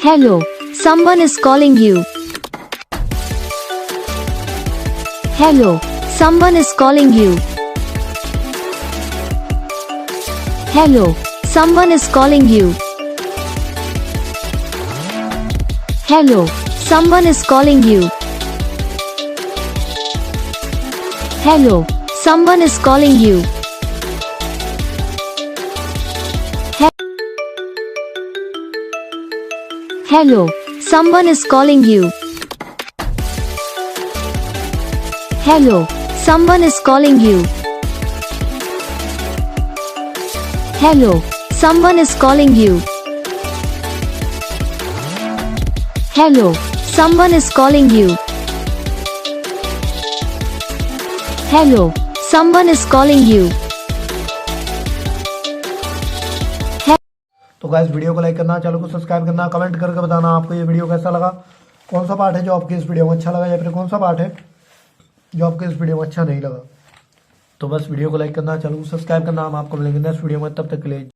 Hello, someone is calling you. Hello, someone is calling you. Hello, someone is calling you. Hello, someone is calling you. Hello, someone is calling you. Hello, someone is calling you. Hello, someone is calling you. Hello, someone is calling you. Hello, someone is calling you. Hello, someone is calling you. तो guys video को like करना, channel को subscribe करना, comment करके बताना आपको ये video कैसा लगा, कौन सा पार्ट है जो आपके इस वीडियो में अच्छा लगा या फिर कौन सा पार्ट है जो आपके इस वीडियो में अच्छा नहीं लगा। तो बस वीडियो को लाइक करना, चैनल को सब्सक्राइब करना। हम आपको मिलेंगे नेक्स्ट वीडियो में, तब तक के लिए।